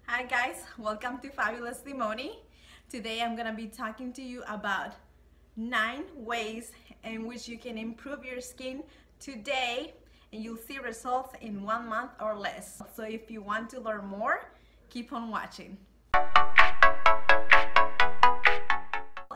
Hi guys, welcome to Fabulouslymoni. Today I'm gonna be talking to you about 9 ways in which you can improve your skin today and you'll see results in 1 month or less. So if you want to learn more, keep on watching.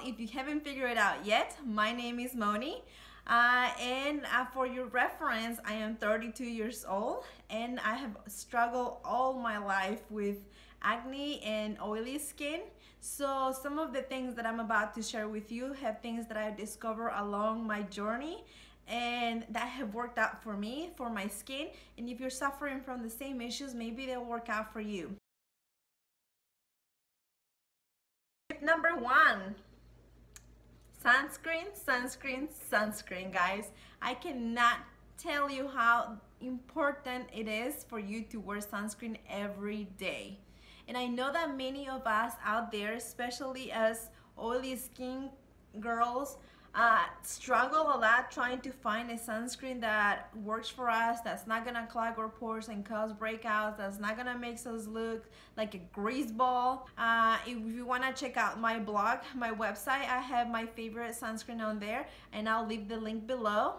If you haven't figured it out yet, my name is Moni. And for your reference, I am 32 years old and I have struggled all my life with acne and oily skin. So some of the things that I'm about to share with you have things that I discovered along my journey and that have worked out for me, for my skin. And if you're suffering from the same issues, maybe they'll work out for you. Tip number 1. Sunscreen, sunscreen, sunscreen, guys. I cannot tell you how important it is for you to wear sunscreen every day. And I know that many of us out there, especially as oily skin girls, struggle a lot trying to find a sunscreen that works for us, that's not gonna clog our pores and cause breakouts, that's not gonna make us look like a grease ball. If you wanna check out my blog, my website, I have my favorite sunscreen on there and I'll leave the link below.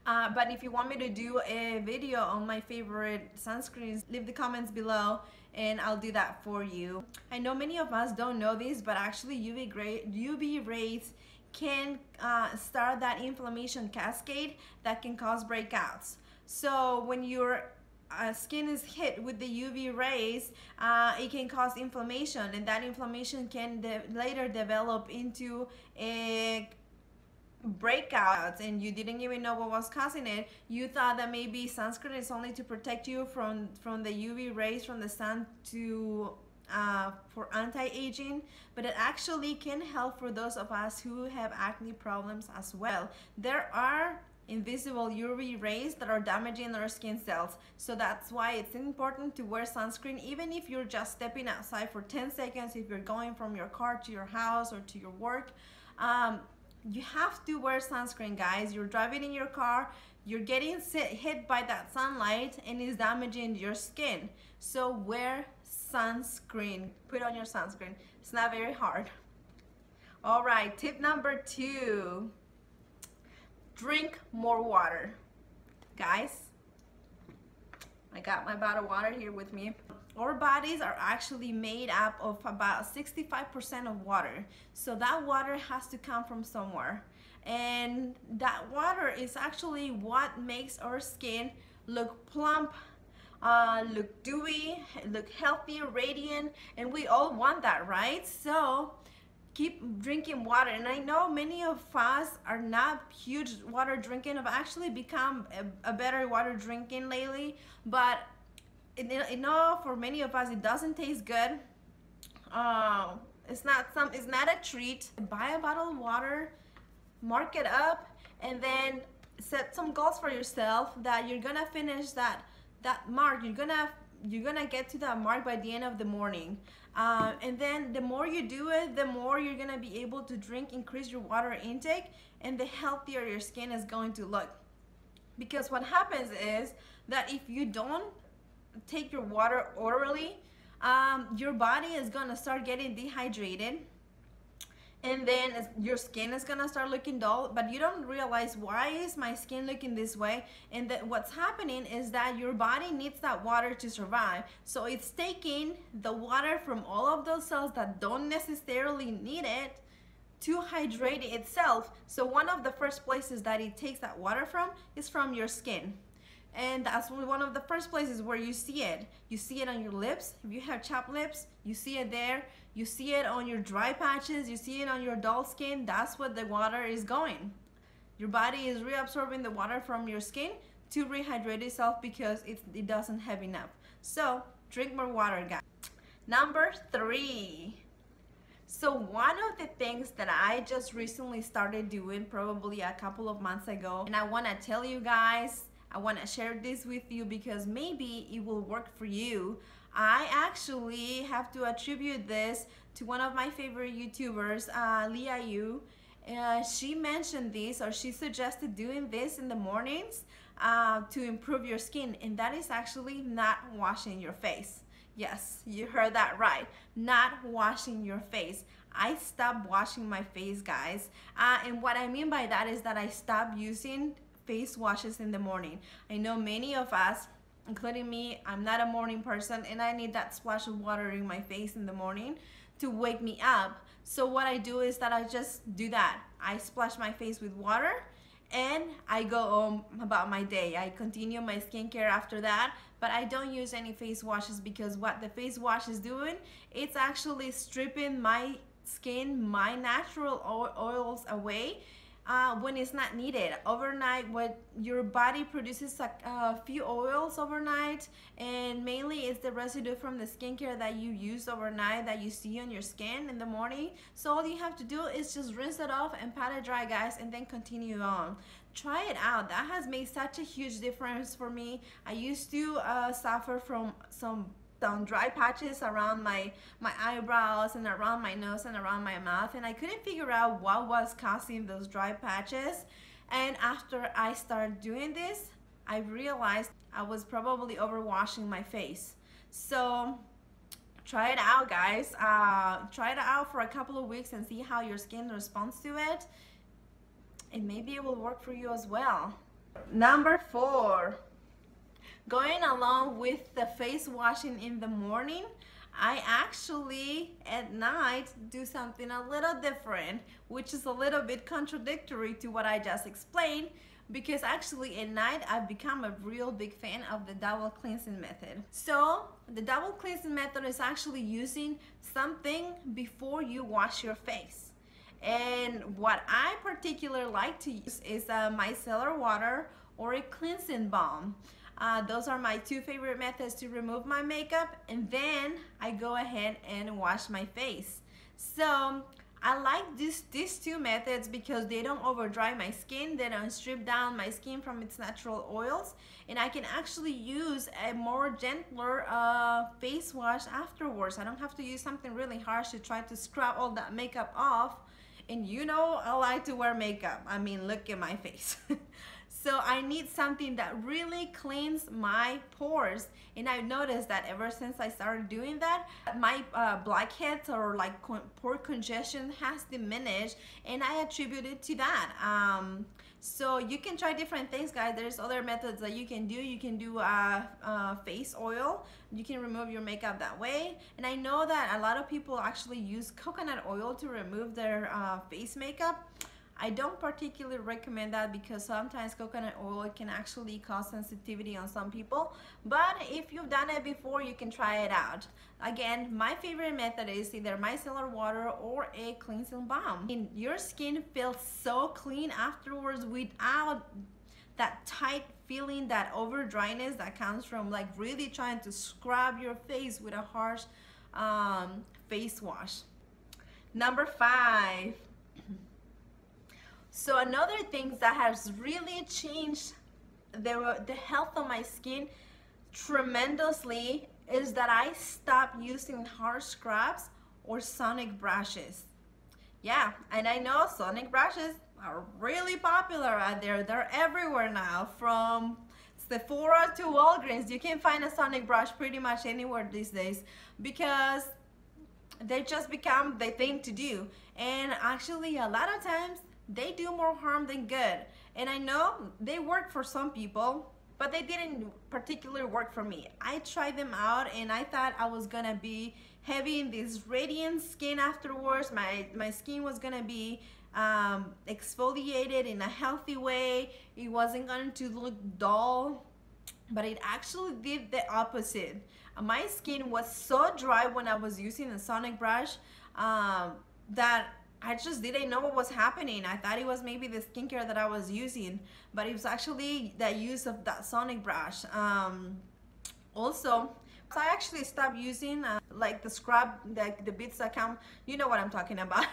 But if you want me to do a video on my favorite sunscreens, leave the comments below and I'll do that for you. I know many of us don't know this, but actually UV rays can start that inflammation cascade that can cause breakouts. So when your skin is hit with the UV rays, it can cause inflammation, and that inflammation can later develop into a breakouts, and you didn't even know what was causing it. You thought that maybe sunscreen is only to protect you from the UV rays from the sun for anti-aging, but it actually can help for those of us who have acne problems as well. There are invisible UV rays that are damaging our skin cells, so that's why it's important to wear sunscreen even if you're just stepping outside for 10 seconds, if you're going from your car to your house or to your work. You have to wear sunscreen, guys. You're driving in your car, you're getting hit by that sunlight and it's damaging your skin. So wear sunscreen. Put on your sunscreen. It's not very hard. All right, tip number 2. Drink more water. Guys, I got my bottle of water here with me. Our bodies are actually made up of about 65% of water. So that water has to come from somewhere. And that water is actually what makes our skin look plump, look dewy, look healthy, radiant, and we all want that, right? So keep drinking water. And I know many of us are not huge water drinking. I've actually become a better water drinking lately, but you know, for many of us it doesn't taste good. It's not a treat. Buy a bottle of water, mark it up, and then set some goals for yourself that you're gonna finish that mark. You're gonna get to that mark by the end of the morning. And then the more you do it, the more you're gonna be able to increase your water intake, and the healthier your skin is going to look. Because what happens is that if you don't take your water orally, your body is gonna start getting dehydrated, and then your skin is gonna start looking dull, but you don't realize, why is my skin looking this way? And that what's happening is that your body needs that water to survive. So it's taking the water from all of those cells that don't necessarily need it to hydrate itself. So one of the first places that it takes that water from is from your skin. And that's one of the first places where you see it. You see it on your lips. If you have chapped lips, you see it there. You see it on your dry patches. You see it on your dull skin. That's what the water is going. Your body is reabsorbing the water from your skin to rehydrate itself because it doesn't have enough. So drink more water, guys. Number 3. So one of the things that I just recently started doing, probably a couple of months ago, and I want to tell you guys, I want to share this with you because maybe it will work for you. I actually have to attribute this to one of my favorite YouTubers, Leah Yu. She mentioned this, or she suggested doing this in the mornings to improve your skin, and that is actually not washing your face. Yes, you heard that right. Not washing your face. I stopped washing my face, guys. And what I mean by that is that I stopped using face washes in the morning. I know many of us, including me, I'm not a morning person and I need that splash of water in my face in the morning to wake me up. So what I do is that I just do that. I splash my face with water and I go on about my day. I continue my skincare after that, but I don't use any face washes because what the face wash is doing, it's actually stripping my skin, my natural oils away when it's not needed. Overnight, what your body produces a few oils overnight, and mainly it's the residue from the skincare that you use overnight that you see on your skin in the morning. So all you have to do is just rinse it off and pat it dry, guys, and then continue on. Try it out. That has made such a huge difference for me. I used to suffer from some dry patches around my eyebrows and around my nose and around my mouth, and I couldn't figure out what was causing those dry patches. And after I started doing this, I realized I was probably overwashing my face. So try it out, guys. Try it out for a couple of weeks and see how your skin responds to it, and maybe it will work for you as well. Number 4, going along with the face washing in the morning, I actually at night do something a little different, which is a little bit contradictory to what I just explained, because actually at night I've become a real big fan of the double cleansing method. So the double cleansing method is actually using something before you wash your face. And what I particularly like to use is micellar water or a cleansing balm. Those are my 2 favorite methods to remove my makeup, and then I go ahead and wash my face. So I like these 2 methods because they don't over dry my skin, they don't strip down my skin from its natural oils, and I can actually use a more gentler face wash afterwards. I don't have to use something really harsh to try to scrub all that makeup off. And you know I like to wear makeup. I mean, look at my face. So I need something that really cleans my pores, and I've noticed that ever since I started doing that, my blackheads or like pore congestion has diminished, and I attribute it to that. So you can try different things, guys. There's other methods that you can do. You can do face oil. You can remove your makeup that way. And I know that a lot of people actually use coconut oil to remove their face makeup. I don't particularly recommend that because sometimes coconut oil can actually cause sensitivity on some people, but if you've done it before, you can try it out. Again, my favorite method is either micellar water or a cleansing balm. And your skin feels so clean afterwards without that tight feeling, that over dryness that comes from like really trying to scrub your face with a harsh face wash. Number 5. So another thing that has really changed the health of my skin tremendously is that I stopped using harsh scrubs or sonic brushes. Yeah, and I know sonic brushes are really popular out there. They're everywhere now, from Sephora to Walgreens. You can find a sonic brush pretty much anywhere these days because they just become the thing to do. And actually a lot of times they do more harm than good. And I know they work for some people, but they didn't particularly work for me. I tried them out and I thought I was gonna be having this radiant skin afterwards. My skin was gonna be exfoliated in a healthy way. It wasn't going to look dull, but it actually did the opposite. My skin was so dry when I was using a sonic brush that I just didn't know what was happening. I thought it was maybe the skincare that I was using, but it was actually the use of that sonic brush. Also, so I actually stopped using like the scrub, the bits that come, you know what I'm talking about.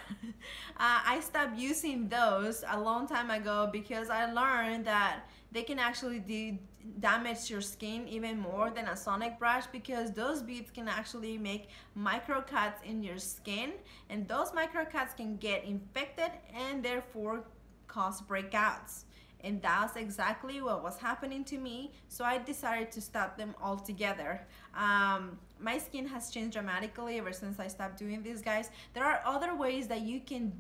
I stopped using those a long time ago because I learned that they can actually damage your skin even more than a sonic brush, because those beads can actually make micro cuts in your skin, and those micro cuts can get infected and therefore cause breakouts. and that's exactly what was happening to me. So I decided to stop them altogether. My skin has changed dramatically ever since I stopped doing this, guys. There are other ways that you can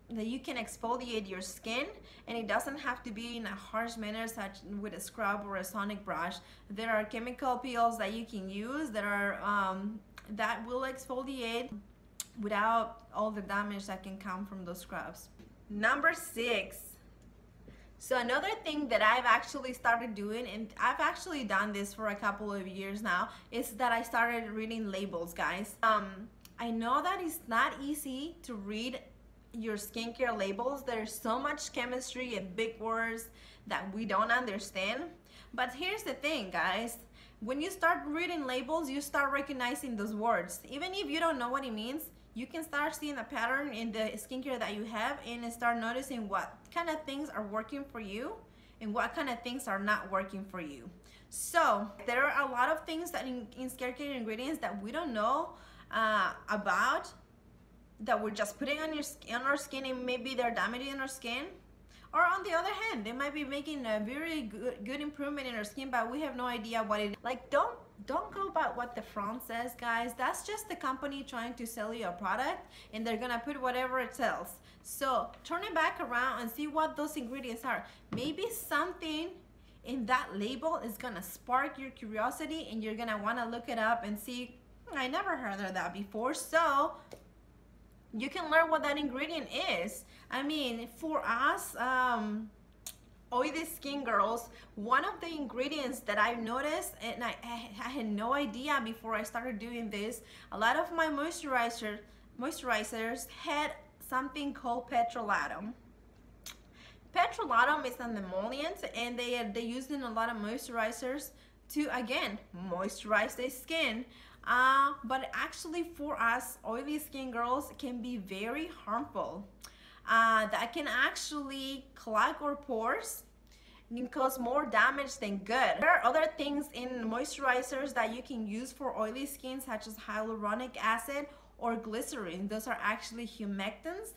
exfoliate your skin, and it doesn't have to be in a harsh manner such with a scrub or a sonic brush. There are chemical peels that you can use that are that will exfoliate without all the damage that can come from those scrubs. Number 6. So another thing that I've actually started doing, and I've actually done this for a couple of years now, is that I started reading labels, guys. I know that it's not easy to read your skincare labels. There's so much chemistry and big words that we don't understand. But here's the thing, guys. When you start reading labels, you start recognizing those words. Even if you don't know what it means, you can start seeing a pattern in the skincare that you have and start noticing what kind of things are working for you and what kind of things are not working for you. So there are a lot of things that in skincare ingredients that we don't know about, that we're just putting on our skin, and maybe they're damaging our skin. Or on the other hand, they might be making a very good improvement in our skin, but we have no idea what it is. Like, don't go about what the front says, guys. That's just the company trying to sell you a product, and they're gonna put whatever it sells. So turn it back around and see what those ingredients are. Maybe something in that label is gonna spark your curiosity, and you're gonna wanna look it up and see, I never heard of that before. So you can learn what that ingredient is. I mean, for us oily skin girls, one of the ingredients that I've noticed, and I had no idea before I started doing this, a lot of my moisturizers had something called petrolatum. Petrolatum is an emollient, and they use in a lot of moisturizers to, again, moisturize the skin. But actually for us oily skin girls, it can be very harmful. That can actually clog our pores and cause more damage than good. There are other things in moisturizers that you can use for oily skin, such as hyaluronic acid or glycerin. Those are actually humectants.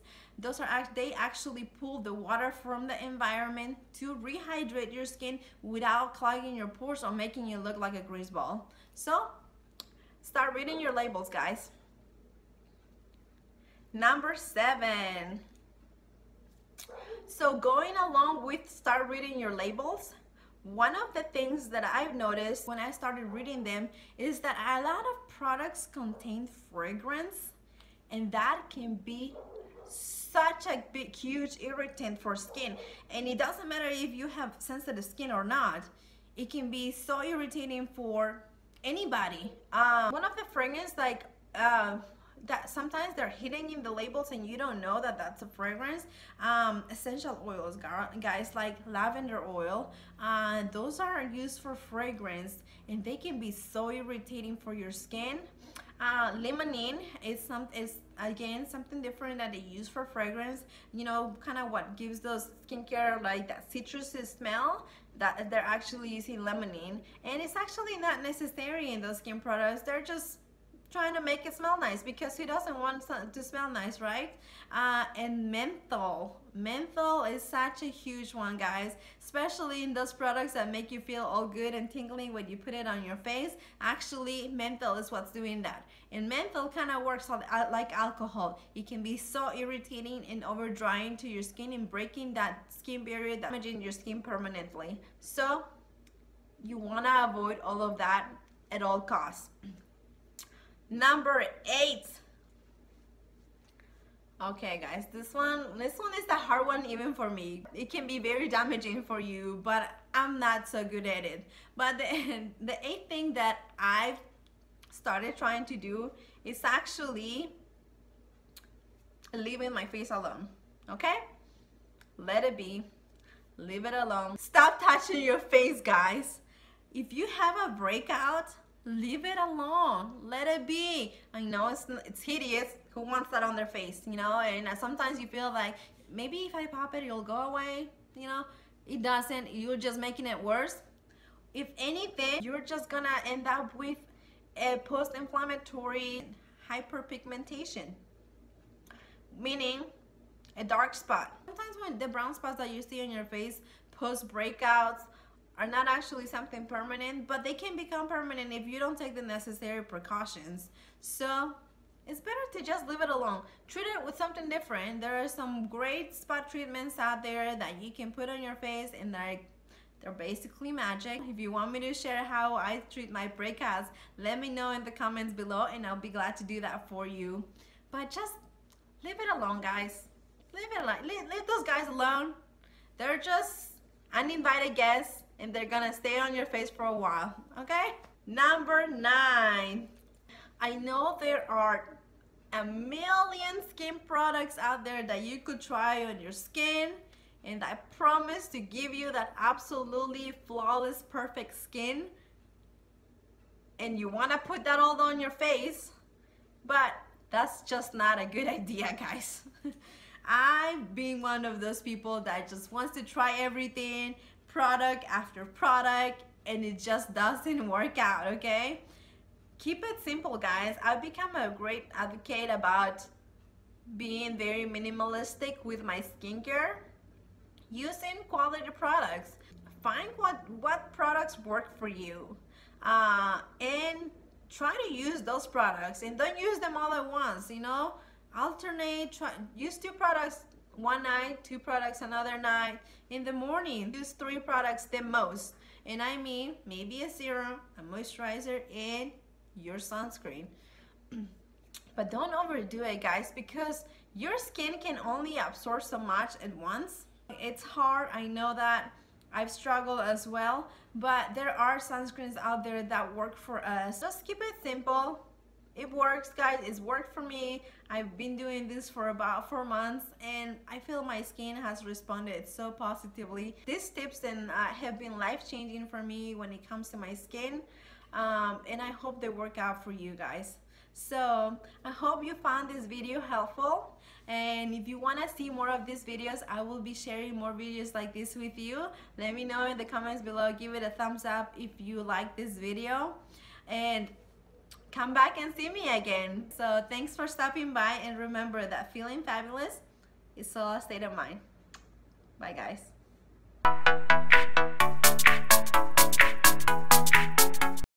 They actually pull the water from the environment to rehydrate your skin without clogging your pores or making you look like a grease ball. So start reading your labels, guys. Number 7. So going along with start reading your labels, one of the things that I've noticed when I started reading them is that a lot of products contain fragrance, and that can be such a big, huge irritant for skin. And it doesn't matter if you have sensitive skin or not, it can be so irritating for anybody. One of the fragrance, like that sometimes they're hidden in the labels and you don't know that that's a fragrance. Essential oils, guys, like lavender oil, those are used for fragrance, and they can be so irritating for your skin. Limonene is again something different that they use for fragrance. You know, kind of what gives those skincare like that citrusy smell, that they're actually using limonene, and it's actually not necessary in those skin products. They're just trying to make it smell nice, because who doesn't want to smell nice, right? And menthol is such a huge one, guys, especially in those products that make you feel all good and tingling when you put it on your face. Actually, menthol is what's doing that, and menthol kind of works like alcohol. It can be so irritating and over drying to your skin and breaking that skin barrier, damaging your skin permanently. So you want to avoid all of that at all costs. Number 8. Okay, guys, this one is the hard one even for me. It can be very damaging for you, but I'm not so good at it. But the 8th thing that I've started trying to do is actually leaving my face alone. Okay? Let it be. Leave it alone. Stop touching your face, guys. If you have a breakout, leave it alone. Let it be. I know it's hideous. Who wants that on their face, you know? And sometimes you feel like maybe if I pop it, it'll go away. You know, it doesn't. You're just making it worse. If anything, you're just gonna end up with a post-inflammatory hyperpigmentation, meaning a dark spot. Sometimes when the brown spots that you see on your face post breakouts are not actually something permanent, but they can become permanent if you don't take the necessary precautions. So it's better to just leave it alone. Treat it with something different. There are some great spot treatments out there that you can put on your face, and they're basically magic. If you want me to share how I treat my breakouts, let me know in the comments below, and I'll be glad to do that for you. But just leave it alone, guys. Leave it alone. Leave those guys alone. They're just uninvited guests, and they're gonna stay on your face for a while, okay? Number 9. I know there are a million skin products out there that you could try on your skin, and I promise to give you that absolutely flawless, perfect skin. And you wanna put that all on your face, but that's just not a good idea, guys. I've been one of those people that just wants to try everything, product after product, and it just doesn't work out, okay? Keep it simple, guys. I've become a great advocate about being very minimalistic with my skincare, using quality products. Find what products work for you, and try to use those products, and don't use them all at once, you know? Alternate, use 2 products one night, 2 products another night. In the morning, use 3 products the most, and I mean maybe a serum, a moisturizer, and your sunscreen. But don't overdo it, guys, because your skin can only absorb so much at once. It's hard, I know that. I've struggled as well, but there are sunscreens out there that work for us. Just keep it simple. It works, guys. It's worked for me. I've been doing this for about 4 months, and I feel my skin has responded so positively. These tips have been life-changing for me when it comes to my skin, and I hope they work out for you guys. So I hope you found this video helpful, and if you want to see more of these videos, I will be sharing more videos like this with you. Let me know in the comments below. Give it a thumbs up if you like this video, and come back and see me again. So thanks for stopping by, and remember that feeling fabulous is all a state of mind. Bye, guys.